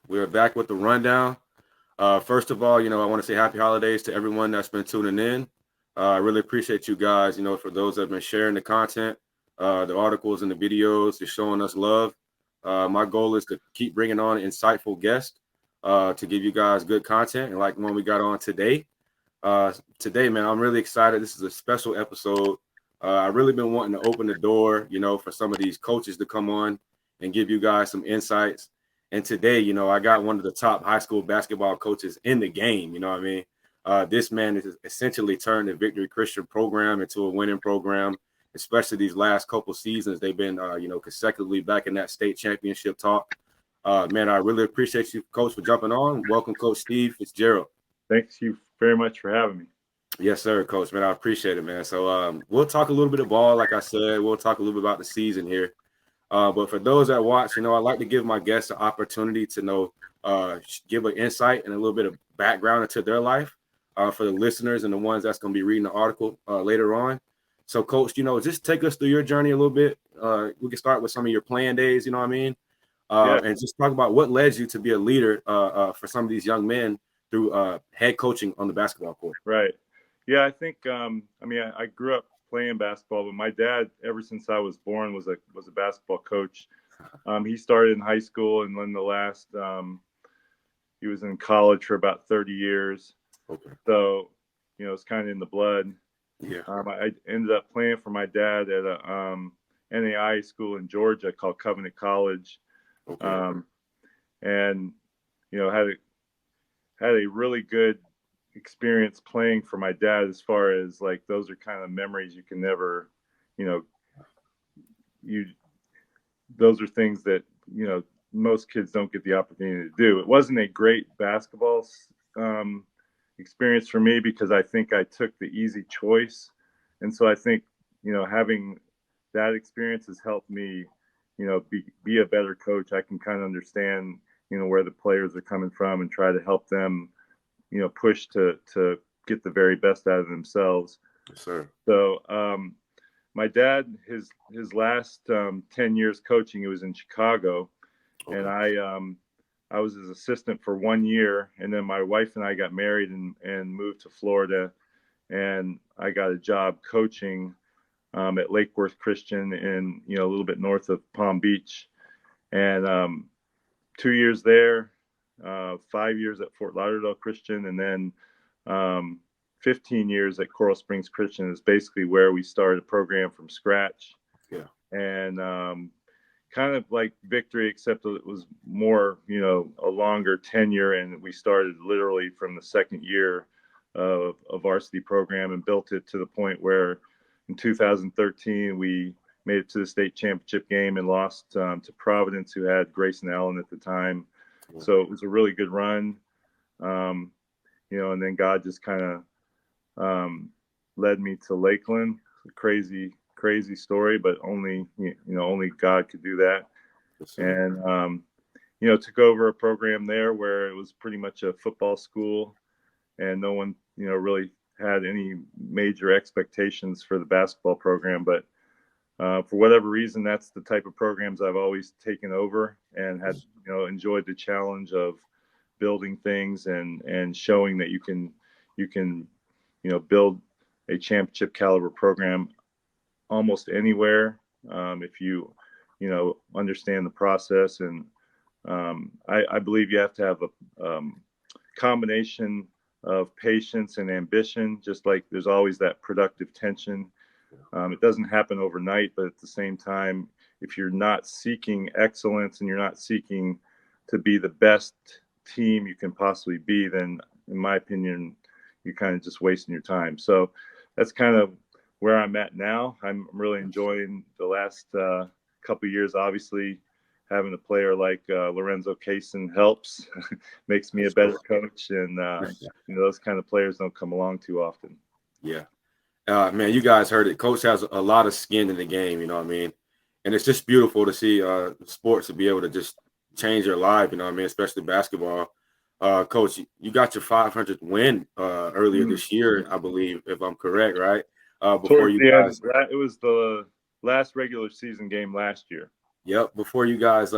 We are back with the rundown. First of all, I want to say happy holidays to everyone that's been tuning in. I really appreciate you guys, for those that have been sharing the content, the articles and the videos, just showing us love. My goal is to keep bringing on insightful guests to give you guys good content. And like the one we got on today, man, I'm really excited. This is a special episode. I've really been wanting to open the door, for some of these coaches to come on and give you guys some insights. And today, I got one of the top high school basketball coaches in the game. You know what I mean? This man has essentially turned the Victory Christian program into a winning program, especially these last couple seasons. They've been, consecutively back in that state championship talk. Man, I really appreciate you, Coach, for jumping on. Welcome, Coach Steve Fitzgerald. Thanks you very much for having me. Yes, sir, Coach. Man, I appreciate it, man. So we'll talk a little bit of ball, like I said. We'll talk a little bit about the season here. But for those that watch, I like to give my guests an opportunity to give an insight and a little bit of background into their life for the listeners and the ones that's going to be reading the article later on. So, Coach, just take us through your journey a little bit. We can start with some of your playing days, you know what I mean? And just talk about what led you to be a leader for some of these young men through head coaching on the basketball court. Right. Yeah, I think I grew up playing basketball, but my dad, ever since I was born, was a basketball coach. He started in high school, and then he was in college for about 30 years. Okay. So, it's kind of in the blood. Yeah. I ended up playing for my dad at a NAI school in Georgia called Covenant College. Okay. And had a really good experience playing for my dad, as far as like those are kind of memories you can never, those are things that most kids don't get the opportunity to do. It wasn't a great basketball experience for me because I think I took the easy choice, and so I think having that experience has helped me be a better coach. I can kind of understand where the players are coming from and try to help them push to get the very best out of themselves. Yes, sir. So my dad, his last 10 years coaching, it was in Chicago. Okay. And I was his assistant for 1 year, and then my wife and I got married and moved to Florida, and I got a job coaching at Lake Worth Christian in a little bit north of Palm Beach, and 2 years there, 5 years at Fort Lauderdale Christian, and then 15 years at Coral Springs Christian is basically where we started a program from scratch. Yeah. And kind of like Victory, except it was more, a longer tenure, and we started literally from the second year of a varsity program and built it to the point where in 2013 we made it to the state championship game and lost to Providence, who had Grayson Allen at the time. Yeah. So it was a really good run, and then God just kind of led me to Lakeland. Crazy story, but only God could do that. Yes, and took over a program there where it was pretty much a football school, and no one really had any major expectations for the basketball program. But for whatever reason, that's the type of programs I've always taken over and had enjoyed the challenge of building things and showing that you can build a championship caliber program almost anywhere if you understand the process. And I believe you have to have a combination of patience and ambition, just like there's always that productive tension. It doesn't happen overnight, but at the same time, if you're not seeking excellence and you're not seeking to be the best team you can possibly be, then in my opinion, you're kind of just wasting your time. So that's kind of where I'm at now. I'm really enjoying the last couple of years. Obviously, having a player like Lorenzo Cason helps, makes me a better coach, and those kind of players don't come along too often. Yeah. Man, you guys heard it. Coach has a lot of skin in the game, you know what I mean? And it's just beautiful to see sports to be able to just change your life, you know what I mean, especially basketball. Coach, you got your 500th win earlier this year, I believe, if I'm correct, right? Before you guys, it was the last regular season game last year. Yep. Before you guys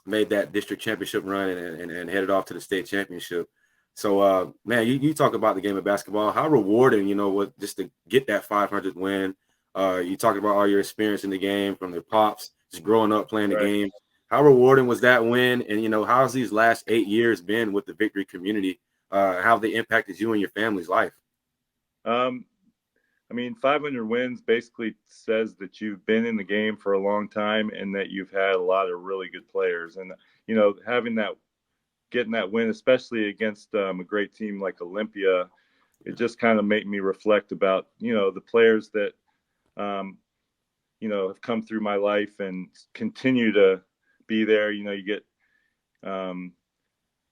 made that district championship run and headed off to the state championship. So, man, you talk about the game of basketball. How rewarding, was just to get that 500 win. You talked about all your experience in the game from the pops, just growing up playing the Right. game. How rewarding was that win? And, how's these last 8 years been with the Victory community? How have they impacted you and your family's life? I mean, 500 wins basically says that you've been in the game for a long time and that you've had a lot of really good players. And, having that, getting that win, especially against a great team like Olympia, it just kind of made me reflect about, the players that, have come through my life and continue to be there. You get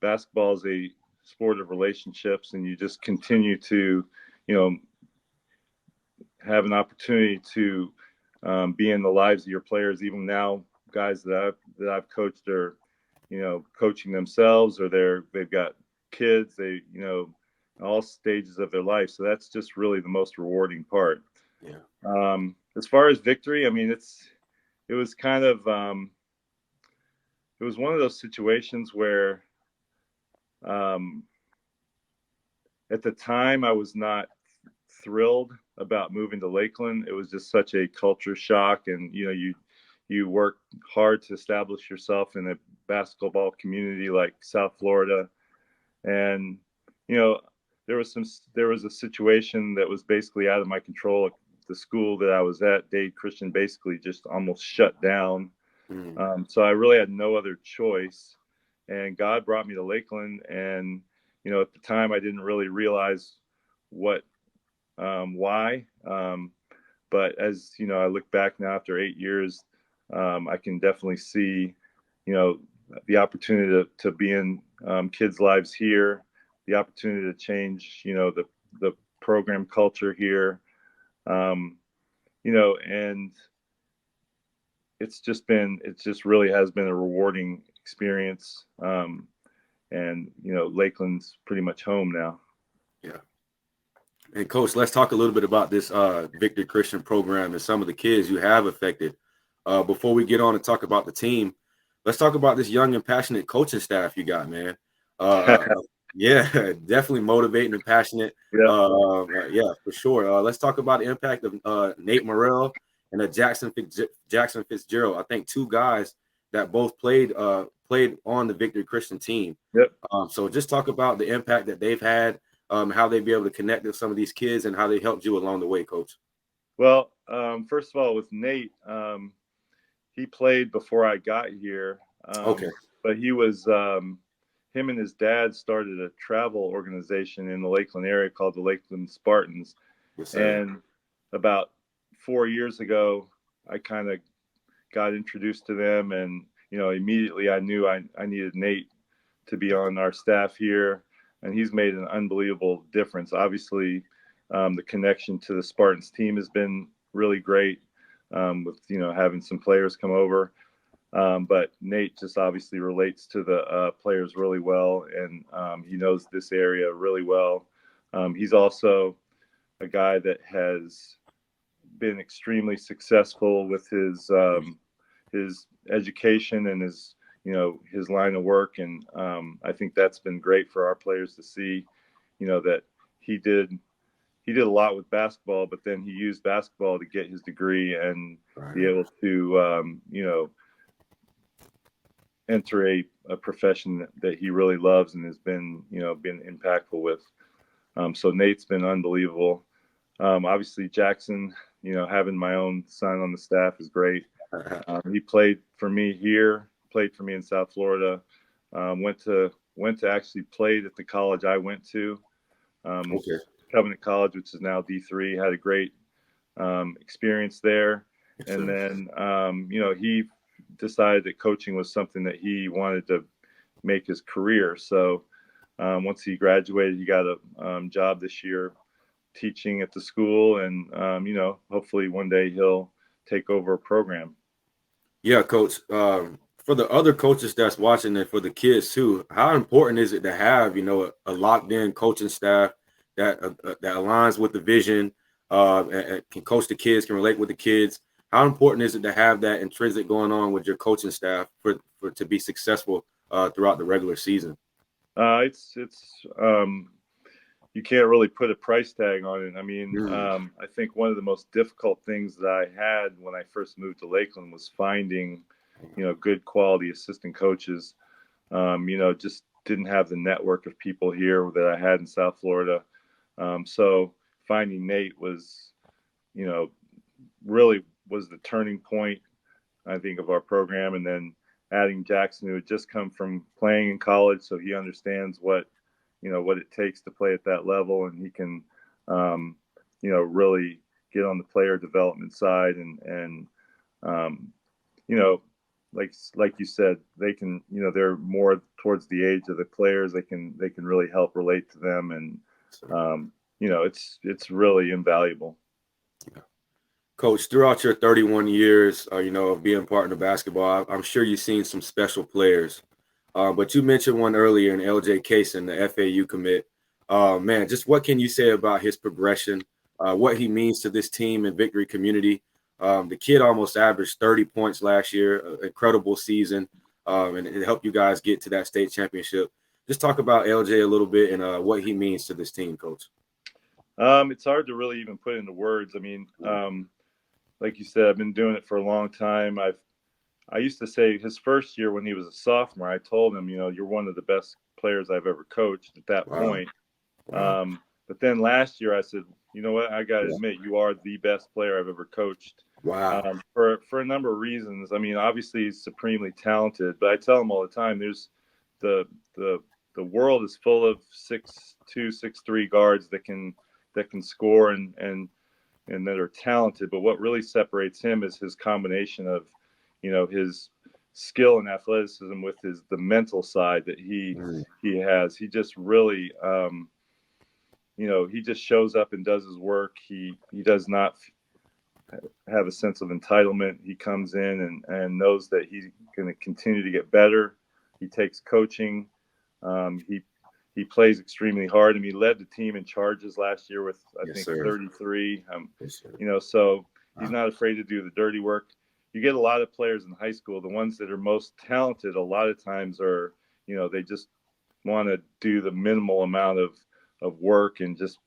basketball is a sport of relationships, and you just continue to, you know, have an opportunity to be in the lives of your players. Even now, guys that I've coached are, coaching themselves, or they've got kids. They, all stages of their life. So that's just really the most rewarding part. Yeah. As far as victory, I mean, it was kind of it was one of those situations where at the time I was not thrilled about moving to Lakeland. It was just such a culture shock, and you work hard to establish yourself in a basketball community like South Florida, and there was a situation that was basically out of my control. The school that I was at, Dade Christian, basically just almost shut down. So I really had no other choice, and God brought me to Lakeland. And at the time I didn't really realize why. But as I look back now after 8 years, I can definitely see, the opportunity to be in kids' lives here, the opportunity to change, the program culture here, and it just really has been a rewarding experience. And Lakeland's pretty much home now. Yeah. And Coach, let's talk a little bit about this Victor Christian program and some of the kids you have affected. Before we get on and talk about the team, let's talk about this young and passionate coaching staff you got, man. Yeah, definitely motivating and passionate. Yeah. Yeah, for sure. Let's talk about the impact of Nate Morrell and Jackson Fitzgerald. I think two guys that both played on the Victor Christian team. Yep. So just talk about the impact that they've had, how they be able to connect with some of these kids, and how they helped you along the way, Coach. Well, first of all, with Nate, he played before I got here. Okay. But he was him and his dad started a travel organization in the Lakeland area called the Lakeland Spartans. Yes, sir. And about 4 years ago, I kind of got introduced to them, and immediately I knew I needed Nate to be on our staff here, and he's made an unbelievable difference. Obviously, the connection to the Spartans team has been really great, with having some players come over. But Nate just obviously relates to the players really well, and he knows this area really well. He's also a guy that has been extremely successful with his education and his line of work, and I think that's been great for our players to see, that he did a lot with basketball, but then he used basketball to get his degree and be able to enter a profession that he really loves and has been impactful with. So Nate's been unbelievable. Obviously Jackson, having my own son on the staff is great. He played for me here, played for me in South Florida. Went to actually played at the college I went to, Okay. Covenant College, which is now D3. Had a great experience there. Yes, And sir. then, he decided that coaching was something that he wanted to make his career. So once he graduated, he got a job this year teaching at the school, and hopefully one day he'll take over a program. Yeah, Coach. For the other coaches that's watching and for the kids too, how important is it to have a locked in coaching staff that aligns with the vision, and can coach the kids, can relate with the kids? How important is it to have that intrinsic going on with your coaching staff for to be successful throughout the regular season? It's you can't really put a price tag on it. I mean, Mm. I think one of the most difficult things that I had when I first moved to Lakeland was finding, good quality assistant coaches. Just didn't have the network of people here that I had in South Florida. So finding Nate was, you know, really was the turning point, I think, of our program. And then adding Jackson, who had just come from playing in college, so he understands what it takes to play at that level, and he can, really get on the player development side, and um, you know, like you said, they can, they're more towards the age of the players. They can really help relate to them, and it's really invaluable. Coach, throughout your 31 years, of being part of basketball, I'm sure you've seen some special players. But you mentioned one earlier in LJ Kaysen, the FAU commit. Man, just what can you say about his progression, what he means to this team and Victory community? The kid almost averaged 30 points last year, incredible season, and it helped you guys get to that state championship. Just talk about LJ a little bit and what he means to this team, Coach. It's hard to really even put into words. I mean, like you said, I've been doing it for a long time. I used to say his first year when he was a sophomore, I told him, you're one of the best players I've ever coached at that Wow. point. Wow. But then last year I said, you know what, I got to admit, you are the best player I've ever coached. Wow. For a number of reasons. I mean, obviously he's supremely talented, but I tell him all the time, there's the the the world is full of 6'2", 6'3" guards that can score and that are talented. But what really separates him is his combination of, his skill and athleticism with the mental side that he has. He just really, he just shows up and does his work. He does not have a sense of entitlement. He comes in and knows that he's going to continue to get better. He takes coaching. He plays extremely hard. I mean, he led the team in charges last year with, I think, sir. 33. Yes, sir. So he's Wow. not afraid to do the dirty work. You get a lot of players in high school, the ones that are most talented, a lot of times are, they just want to do the minimal amount of work and just,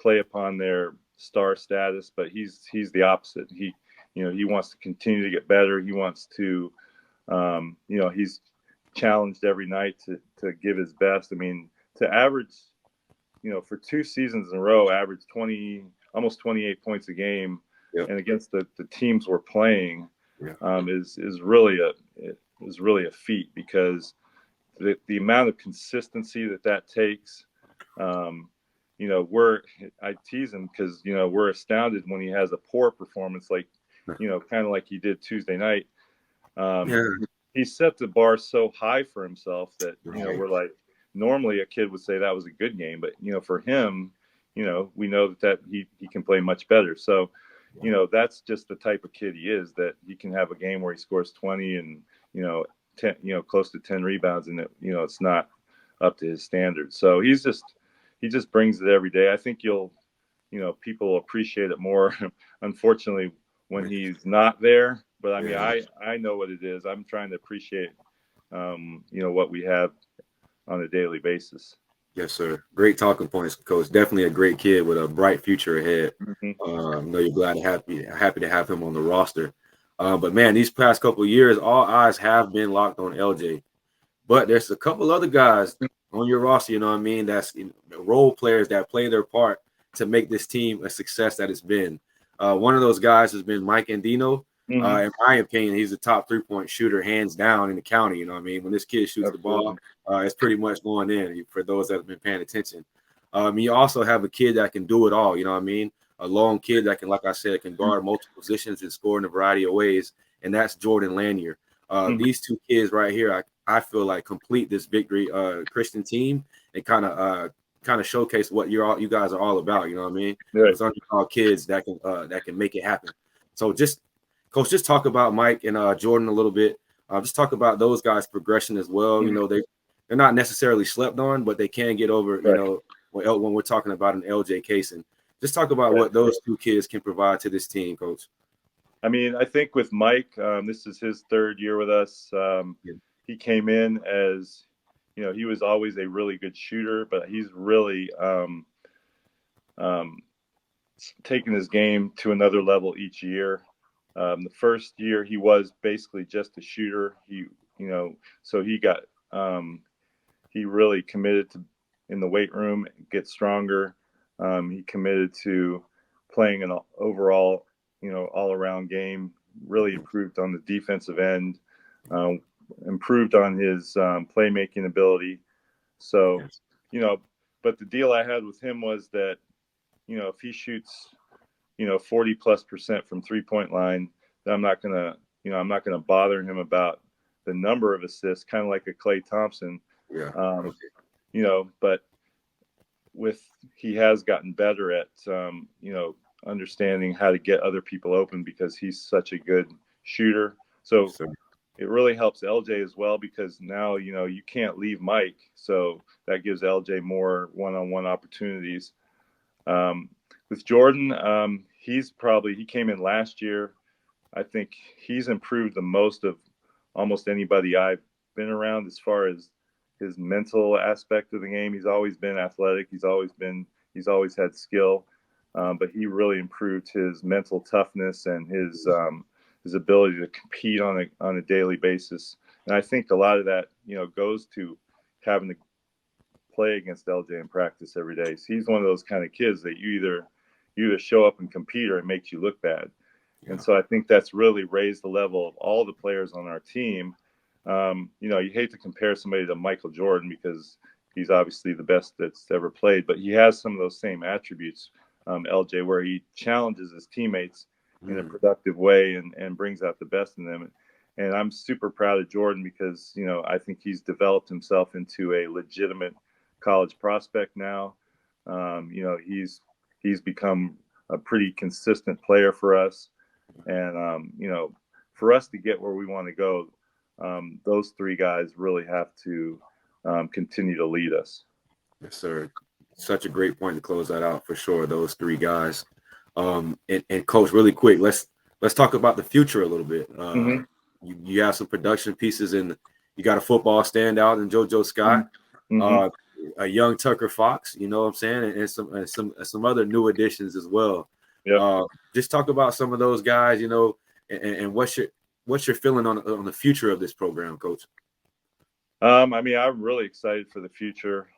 play upon their star status. But he's the opposite. He wants to continue to get better. He wants to, he's challenged every night to give his best. I mean, to average, for 2 seasons in a row, average 20, almost 28 points a game, Yep. and against the teams we're playing, Yeah. is really a feat, because the amount of consistency that takes. I tease him because we're astounded when he has a poor performance, like kind of like he did Tuesday night. Yeah. He set the bar so high for himself that Right. we're like, normally a kid would say that was a good game, but for him, we know that he can play much better. So that's just the type of kid he is, that he can have a game where he scores 20 and 10, close to 10 rebounds, and it's not up to his standards. So he just brings it every day. I think people appreciate it more unfortunately when he's not there. But I mean, Yeah. I know what it is. I'm trying to appreciate what we have on a daily basis. Yes, sir. Great talking points, Coach. Definitely a great kid with a bright future ahead. Mm-hmm. I know you're happy to have him on the roster. But man, these past couple of years, all eyes have been locked on LJ. But there's a couple other guys on your roster, you know what I mean? That's role players that play their part to make this team a success that it's been. One of those guys has been Mike Andino. Mm-hmm. In my opinion, he's the top 3-point shooter, hands down, in the county. You know what I mean? When this kid shoots the ball, it's pretty much going in for those that have been paying attention. You also have a kid that can do it all. You know what I mean? A lone kid that can, like I said, can guard multiple positions and score in a variety of ways, and that's Jordan Lanier. Mm-hmm. These two kids right here, I feel like complete this Victory Christian team and kind of showcase what you guys are all about. You know what I mean? Right. Those underdog kids that can make it happen. So Coach, just talk about Mike and Jordan a little bit. Just talk about those guys' progression as well. You know, they're not necessarily slept on, but they can get over. You Right. know, when we're talking about an LJ Kaysen. Just talk about Right. what those two kids can provide to this team, Coach. I mean, I think with Mike, this is his third year with us. Yeah. He came in as, he was always a really good shooter, but he's really um, taken his game to another level each year. The first year he was basically just a shooter. So he got he really committed to in the weight room, get stronger. He committed to playing an overall, all around game. Really Mhm. improved on the defensive end. Um, Improved on his playmaking ability. So, Yes. you know, but the deal I had with him was that if he shoots 40+% from 3 point line, then I'm not gonna bother him about the number of assists, kind of like a Clay Thompson. Yeah. Um, Okay. but with he has gotten better at understanding how to get other people open because he's such a good shooter. So So it really helps LJ as well because now you can't leave Mike, so that gives LJ more one-on-one opportunities. Um, with Jordan, he came in last year. I think he's improved the most of almost anybody I've been around as far as his mental aspect of the game. He's always been athletic. He's always had skill, but he really improved his mental toughness and his ability to compete on a daily basis. And I think a lot of that goes to having to play against LJ in practice every day. So he's one of those kind of kids that you either show up and compete or it makes you look bad. And yeah. so I think that's really raised the level of all the players on our team. You hate to compare somebody to Michael Jordan because he's obviously the best that's ever played, but he has some of those same attributes, LJ, where he challenges his teammates in a Mm. productive way and brings out the best in them. And I'm super proud of Jordan because, I think he's developed himself into a legitimate college prospect now. He's become a pretty consistent player for us. And for us to get where we want to go, those three guys really have to continue to lead us. Yes, sir. Such a great point to close that out for sure. Those three guys. And coach, really quick, let's talk about the future a little bit. Mm-hmm. You have some production pieces in. You got a football standout in JoJo Scott, Mm-hmm. uh, a young Tucker Fox. You know what I'm saying, and some other new additions as well. Yep. Uh, just talk about some of those guys. And what's your feeling on the future of this program, coach? I mean, I'm really excited for the future.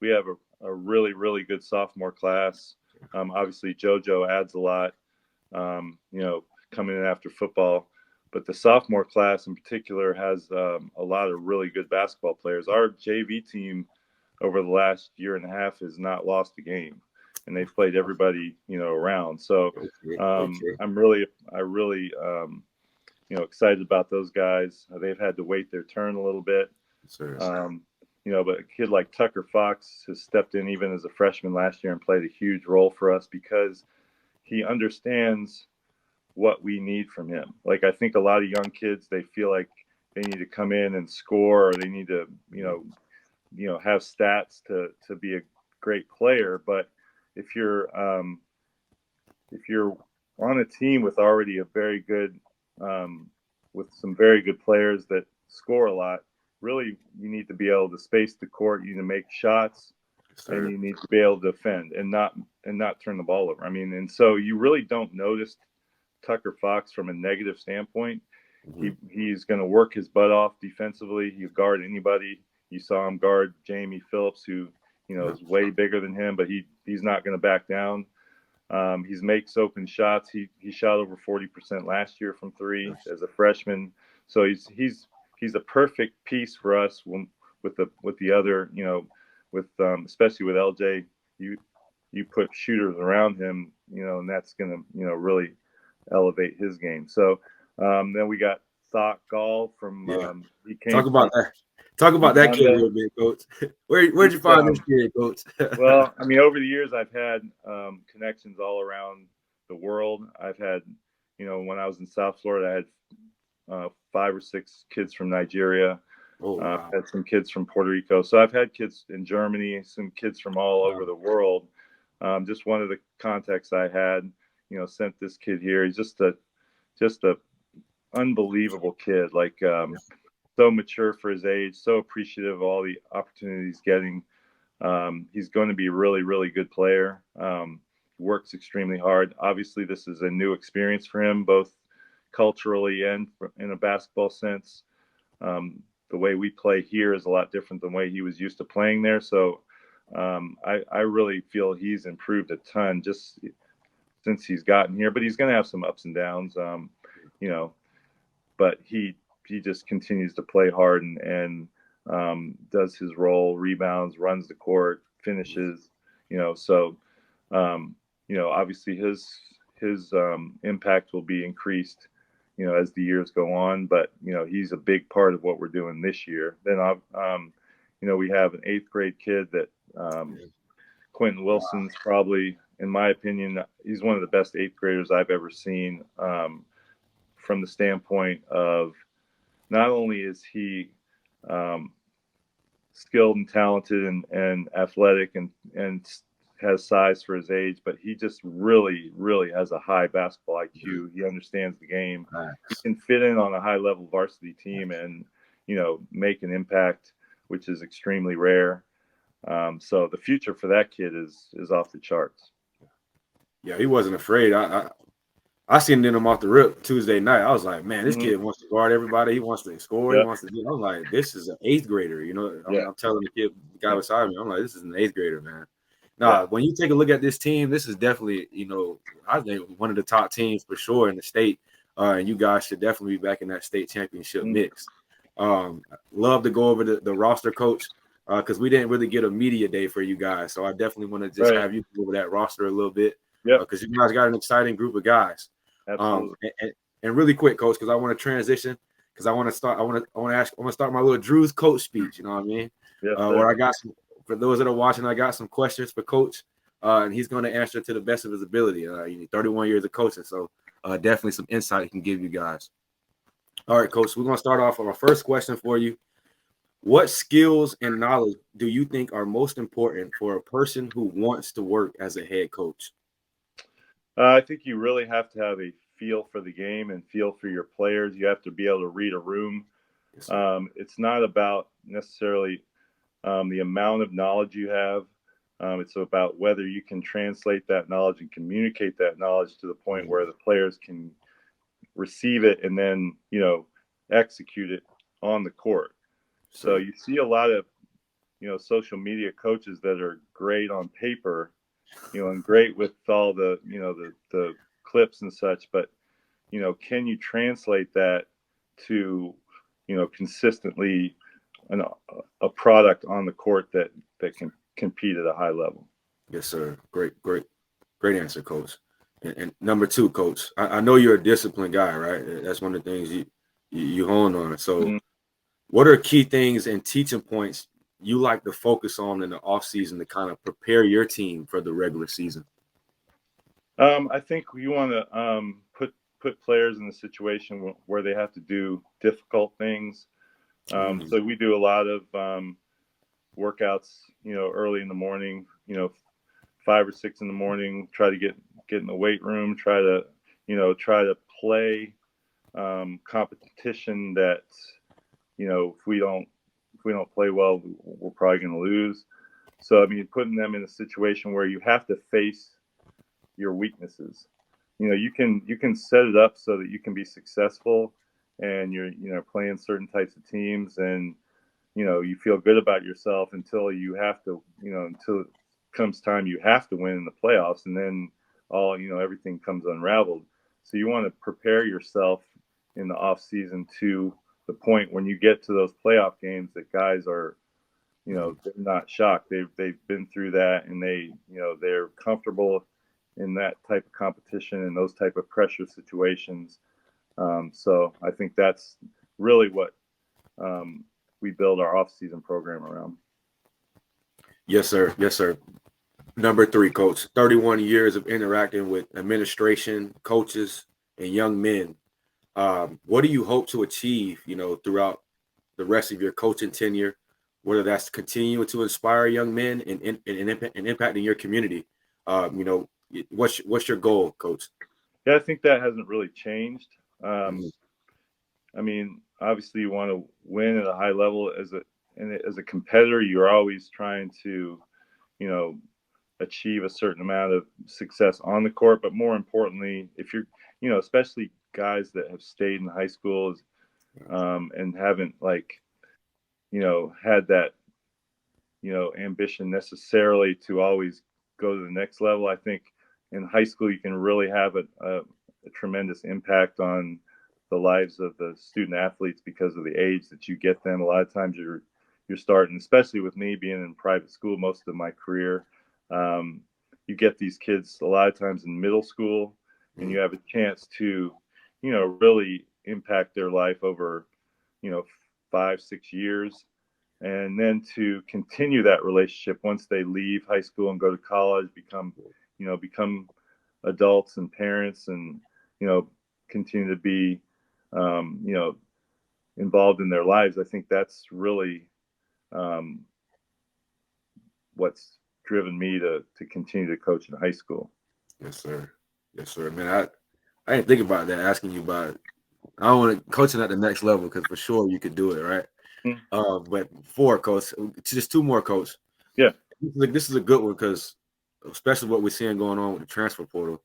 We have a really, really good sophomore class. Obviously, JoJo adds a lot, coming in after football. But the sophomore class in particular has a lot of really good basketball players. Our JV team over the last year and a half has not lost a game, and they've played everybody around. So Okay, okay, I really excited about those guys. They've had to wait their turn a little bit. sir. Um, but a kid like Tucker Fox has stepped in even as a freshman last year and played a huge role for us because he understands what we need from him. Like I think a lot of young kids they feel like they need to come in and score or they need to have stats to be a great player. But if you're if you're on a team with already a very good with some very good players that score a lot, really you need to be able to space the court, you need to make shots, Yes, and sir. you need to be able to defend and not turn the ball over. I mean, and so you really don't notice Tucker Fox from a negative standpoint. Mm-hmm. He's going to work his butt off defensively. He'll guard anybody. You saw him guard Jamie Phillips, who Yep. is way bigger than him, but he's not going to back down. He makes open shots. He shot over 40% last year from three as a freshman. So he's a perfect piece for us with the other with especially with LJ. You put shooters around him, and that's gonna really elevate his game. So then we got Thought Gall from Yeah. he Talk came from about that. Talk about that kid a Uganda. little bit, coach. Where'd He's you find this kid, coach? well, I mean, over the years, I've had connections all around the world. I've had, when I was in South Florida, I had 5 or 6 kids from Nigeria. Oh wow. Had some kids from Puerto Rico. So I've had kids in Germany, some kids from all Wow. over the world. Just one of the contacts I had, sent this kid here. He's just just a unbelievable kid. Like so mature for his age, so appreciative of all the opportunities he's getting. He's going to be a really, really good player. Works extremely hard. Obviously, this is a new experience for him, both culturally and in a basketball sense. The way we play here is a lot different than the way he was used to playing there. So I really feel he's improved a ton just since he's gotten here. But he's going to have some ups and downs, you know. But he just continues to play hard and does his role, rebounds, runs the court, finishes. So obviously his impact will be increased, as the years go on. But he's a big part of what we're doing this year. Then we have an 8th grade kid that Quentin Wilson's probably, in my opinion, he's one of the best 8th graders I've ever seen. From the standpoint of not only is he skilled and talented and athletic and has size for his age, but he just really, really has a high basketball IQ. He understands the game. He can fit in on a high level varsity team and, make an impact, which is extremely rare. So the future for that kid is off the charts. Yeah, he wasn't afraid. I seen him off the rip Tuesday night. I was like, man, this kid wants to guard everybody. He wants to score. Yep. He wants to do. I'm like, this is an 8th grader. I'm telling the guy beside me, I'm like, this is an 8th grader, man. Now, when you take a look at this team, this is definitely, I think one of the top teams for sure in the state. And you guys should definitely be back in that state championship mix. Love to go over the roster, coach, because we didn't really get a media day for you guys. So I definitely want to just have you go over that roster a little bit. Because you guys got an exciting group of guys. Absolutely. And really quick, coach, because I want to transition, because I want to start my little Drew's coach speech. You know what I mean? Yes, where I got some, for those that are watching, I got some questions for coach, and he's going to answer to the best of his ability. 31 years of coaching, so definitely some insight he can give you guys. All right, coach, we're going to start off with our first question for you. What skills and knowledge do you think are most important for a person who wants to work as a head coach? I think you really have to have a feel for the game and feel for your players. You have to be able to read a room. Yes, it's not about necessarily the amount of knowledge you have. It's about whether you can translate that knowledge and communicate that knowledge to the point where the players can receive it and then, execute it on the court. So you see a lot of, social media coaches that are great on paper, and great with all the, the clips and such, but, can you translate that to, consistently a product on the court that can compete at a high level? Yes, sir. Great answer, coach. And number 2, coach, I know you're a disciplined guy, right? That's one of the things you hone on. So what are key things and teaching points you like to focus on in the off season to kind of prepare your team for the regular season? I think you want to put players in a situation where they have to do difficult things. So we do a lot of workouts, early in the morning, 5 or 6 in the morning, try to get in the weight room, try to play competition that, if we don't play well, we're probably going to lose. So, I mean, putting them in a situation where you have to face your weaknesses. You can set it up so that you can be successful and you're playing certain types of teams and, you feel good about yourself until you have to, until it comes time you have to win in the playoffs, and then everything comes unraveled. So you want to prepare yourself in the off season to the point when you get to those playoff games that guys are, they're not shocked. They've been through that, and they're comfortable in that type of competition and those type of pressure situations. So I think that's really what we build our off-season program around. Yes, sir. Yes, sir. Number 3, coach, 31 years of interacting with administration, coaches, and young men. What do you hope to achieve, throughout the rest of your coaching tenure, whether that's continuing to inspire young men and impacting your community? What's your goal, coach? Yeah, I think that hasn't really changed. Um, I mean, obviously, you want to win at a high level as a competitor. You're always trying to, you know, achieve a certain amount of success on the court. But more importantly, if you're, especially guys that have stayed in high schools and haven't like, had that, ambition necessarily to always go to the next level. I think in high school you can really have a tremendous impact on the lives of the student athletes because of the age that you get them. A lot of times you're starting, especially with me being in private school most of my career. You get these kids a lot of times in middle school, and you have a chance to, really impact their life over, 5, 6 years, and then to continue that relationship once they leave high school and go to college, become adults and parents, and continue to be involved in their lives. I think that's really um, what's driven me to continue to coach in high school. Yes, sir. Yes, sir. Man, I didn't think about that. Asking you about, I don't want to coaching at the next level because for sure you could do it, right? Mm. But four, coach, just two more, coach. Yeah. This is a good one because, especially what we're seeing going on with the transfer portal.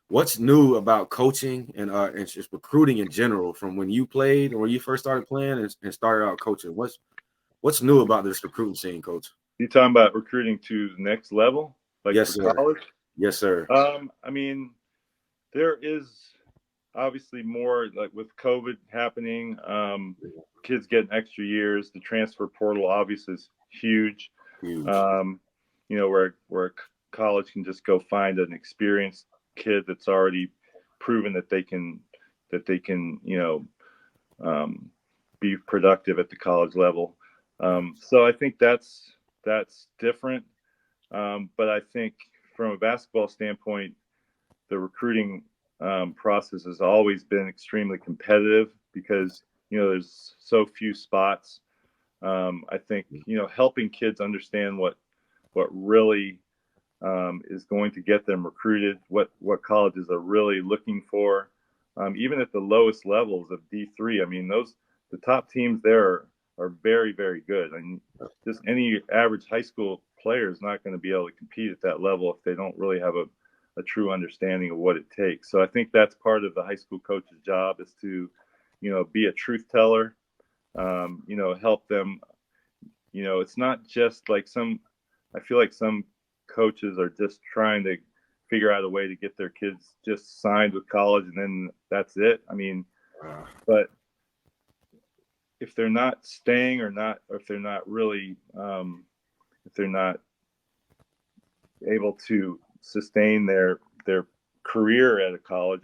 What's new about coaching and just recruiting in general from when you played or when you first started playing and started out coaching? What's new about this recruiting scene, coach? You talking about recruiting to the next level, like Yes, for sir. college? Yes, sir. I mean, there is obviously more, like with COVID happening, kids getting extra years. The transfer portal obviously is huge. Huge. Um, where college can just go find an experienced kid that's already proven that they can um, be productive at the college level. So I think that's different. But I think from a basketball standpoint, the recruiting process has always been extremely competitive because there's so few spots. I think helping kids understand what really is going to get them recruited, what colleges are really looking for, even at the lowest levels of D3. I mean, the top teams there are very, very good. I mean, just any average high school player is not going to be able to compete at that level if they don't really have a true understanding of what it takes. So I think that's part of the high school coach's job, is to, be a truth teller, help them. It's not just like I feel like some coaches are just trying to figure out a way to get their kids just signed with college and then that's it. I mean, but if they're not staying or if they're not really, if they're not able to sustain their career at a college,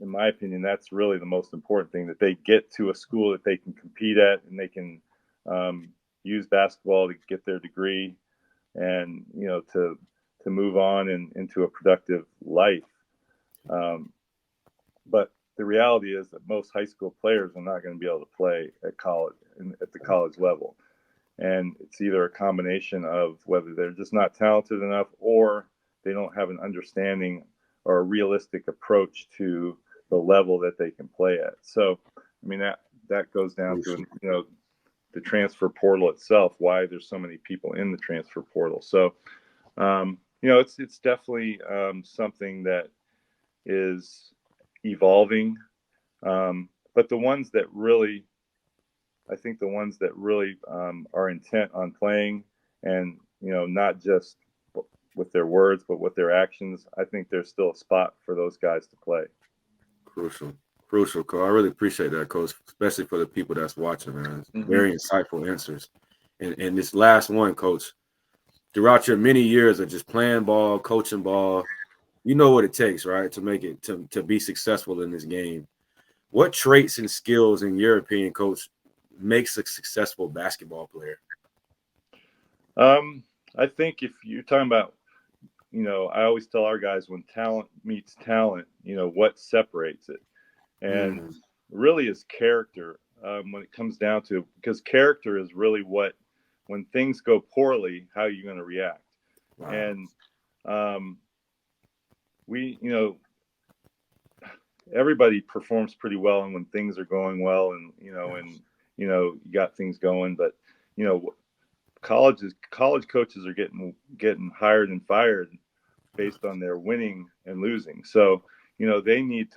in my opinion, that's really the most important thing, that they get to a school that they can compete at and they can use basketball to get their degree and to move on and into a productive life. But the reality is that most high school players are not going to be able to play at college at the college level, and it's either a combination of whether they're just not talented enough or they don't have an understanding or a realistic approach to the level that they can play at. So, I mean, that goes down to the transfer portal itself, why there's so many people in the transfer portal. So, it's definitely something that is evolving. But I think the ones that really are intent on playing, and not just with their words but with their actions, I think there's still a spot for those guys to play. Crucial, Coach. I really appreciate that, Coach, especially for the people that's watching, man. Mm-hmm. Very insightful answers. And this last one, Coach, throughout your many years of just playing ball, coaching ball, you know what it takes, right, to make it to be successful in this game. What traits and skills, in your opinion, Coach, makes a successful basketball player? I think if you're talking about, I always tell our guys, when talent meets talent, what separates it, and really is character. When it comes down to it, because character is really when things go poorly, how you're going to react. Wow. And we, everybody performs pretty well, and when things are going well, and you got things going, but you know, college coaches are getting hired and fired based on their winning and losing. So, they need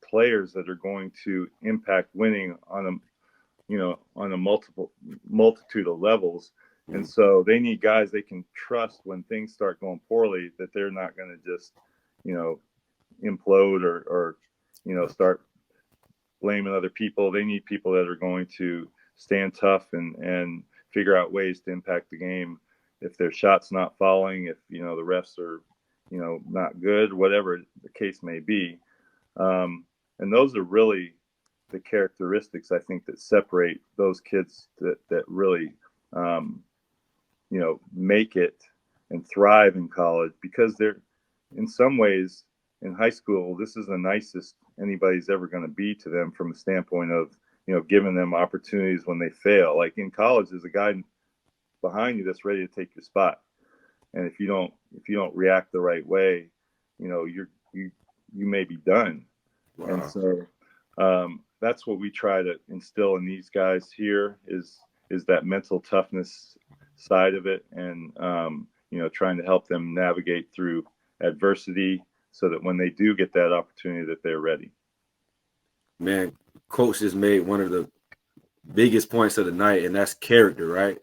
players that are going to impact winning on a multitude of levels. And so they need guys they can trust when things start going poorly, that they're not going to just, you know, implode or start blaming other people. They need people that are going to stand tough and figure out ways to impact the game. If their shot's not falling, if the refs are not good, whatever the case may be, and those are really the characteristics I think that separate those kids that really make it and thrive in college, because they're, in some ways, in high school, this is the nicest anybody's ever going to be to them, from a standpoint of giving them opportunities when they fail. Like in college, there's a guy behind you that's ready to take your spot, and if you don't react the right way, you may be done. Wow. And so that's what we try to instill in these guys here, is that mental toughness side of it, and trying to help them navigate through adversity, so that when they do get that opportunity, that they're ready. Man, coach just made one of the biggest points of the night, and that's character, right?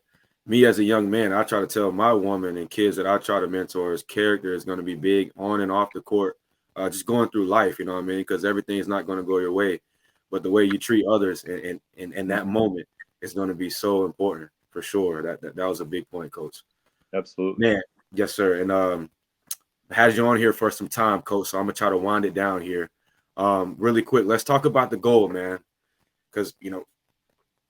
Me as a young man, I try to tell my woman and kids that I try to mentor is character is going to be big on and off the court, just going through life, you know what I mean? Because everything is not going to go your way, but the way you treat others in that moment is going to be so important for sure. That was a big point, coach. Absolutely. Man, yes, sir. And had you on here for some time, coach, so I'm going to try to wind it down here. Really quick, let's talk about the goal, man, because,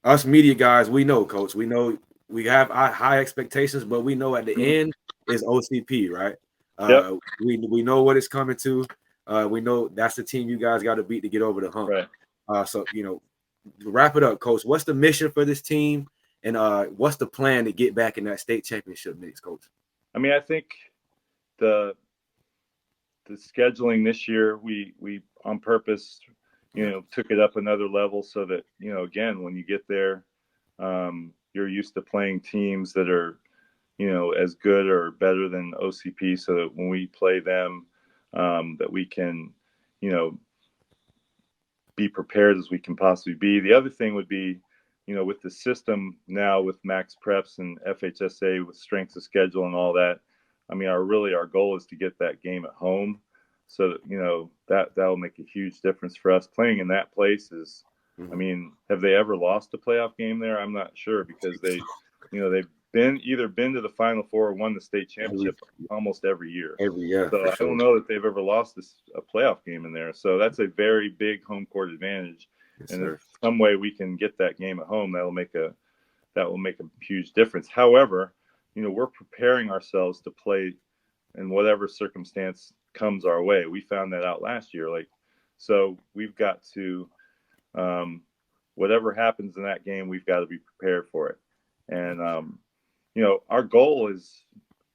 us media guys, we know, coach, we know we have high expectations, but we know at the end is OCP, right? Yep. We know what it's coming to. We know that's the team you guys got to beat to get over the hump. Right. So, wrap it up, coach. What's the mission for this team, and what's the plan to get back in that state championship mix, coach? I mean, I think the scheduling this year, we on purpose, took it up another level, so that again, when you get there, you're used to playing teams that are as good or better than OCP, so that when we play them, that we can be prepared as we can possibly be. The other thing would be, with the system now, with max preps and FHSA, with strengths of schedule and all that, I mean, our goal is to get that game at home, so that will make a huge difference for us. Playing in that place is, I mean, have they ever lost a playoff game there? I'm not sure, because they've either been to the Final Four or won the state championship almost every year. Every year. So I don't know that they've ever lost a playoff game in there. So that's a very big home court advantage. Yes, and sir. if some way we can get that game at home, that will make a huge difference. However, we're preparing ourselves to play in whatever circumstance comes our way. We found that out last year. So we've got to, whatever happens in that game, we've got to be prepared for it. And, our goal is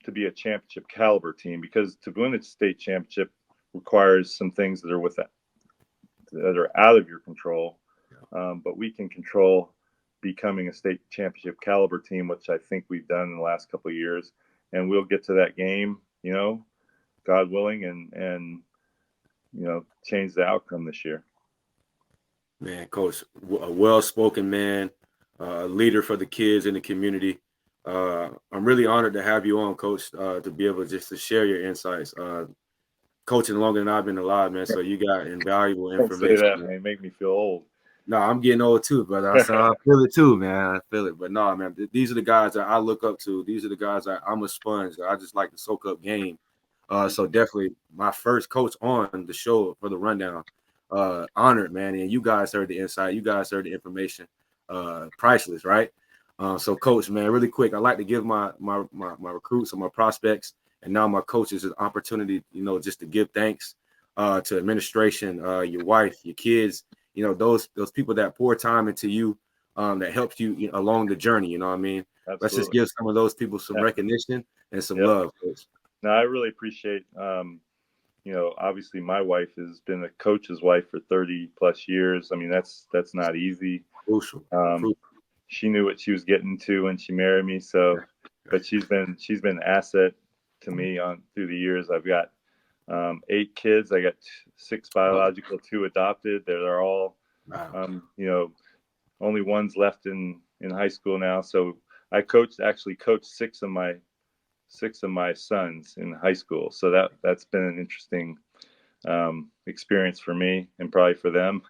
to be a championship caliber team, because to win a state championship requires some things that are out of your control. But we can control becoming a state championship caliber team, which I think we've done in the last couple of years. And we'll get to that game, God willing, and change the outcome this year. Man, coach, a well-spoken man, a leader for the kids in the community. I'm really honored to have you on, coach, to be able just to share your insights. Coaching longer than I've been alive, man, so you got invaluable information. Don't say that, man. Make me feel old. No, I'm getting old too, brother. I feel it too, man. I feel it. But no, man, these are the guys that I look up to. These are the guys that I'm a sponge. I just like to soak up game. So definitely my first coach on the show for the rundown. Honored, man. And you guys heard the insight. You guys heard the information. Priceless, right? So coach, man, really quick, I like to give my recruits and my prospects and now my coaches an opportunity, just to give thanks to administration, your wife, your kids, those people that pour time into you, that helps you, along the journey. You know what I mean? Absolutely. Let's just give some of those people some recognition and some love, coach. No, I really appreciate you know, obviously my wife has been a coach's wife for 30 plus years. I mean, that's not easy. Crucial. Um, Crucial. she knew what she was getting to when she married me. So, Yeah. but she's been an asset to me on through the years. I've got 8 kids. I got 6 Oh, biological, 2 adopted. They're all, wow. you know, only one's left in high school now. So I actually coached 6 of my sons in high school. So that's been an interesting experience for me and probably for them.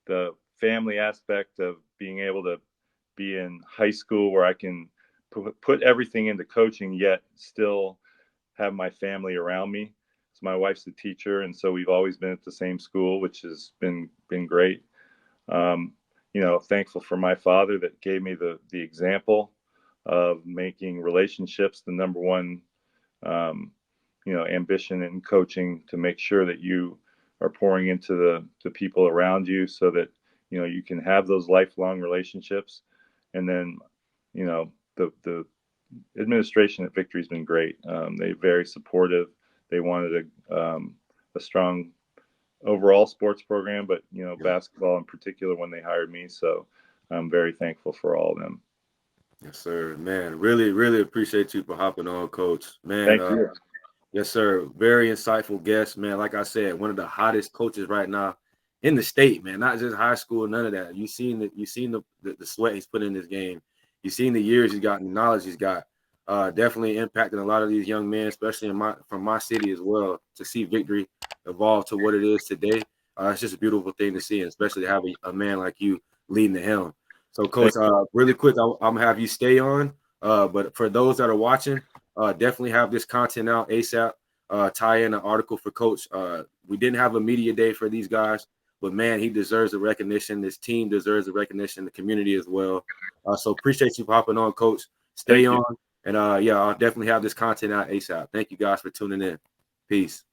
The family aspect of being able to be in high school where I can put everything into coaching, yet still have my family around me. So my wife's a teacher, and so we've always been at the same school, which has been great. Um, you know, thankful for my father that gave me the example of making relationships the number one, um, you know, ambition in coaching, to make sure that you are pouring into the people around you so that, you know, you can have those lifelong relationships. And then, you know, the administration at Victory has been great. They're very supportive. They wanted a strong overall sports program, but, you know, Yeah. basketball in particular when they hired me. So I'm very thankful for all of them. Yes, sir. Man, really, really appreciate you for hopping on, Coach. Man, Thank you. yes, sir. Very insightful guest, man. Like I said, one of the hottest coaches right now in the state, man. Not just high school, none of that. You seen the sweat he's put in this game. You seen the years he's got and the knowledge he's got. Definitely impacting a lot of these young men, especially from my city as well. To see Victory evolve to what it is today, it's just a beautiful thing to see, and especially to have a man like you leading the helm. So, Coach, Thank really quick, I'm gonna have you stay on. But for those that are watching, definitely have this content out ASAP. Tie in an article for Coach. We didn't have a media day for these guys, but man, he deserves the recognition. This team deserves the recognition. The community as well. So appreciate you popping on, Coach. Stay Thank you. on, and yeah, I'll definitely have this content out ASAP. Thank you guys for tuning in. Peace.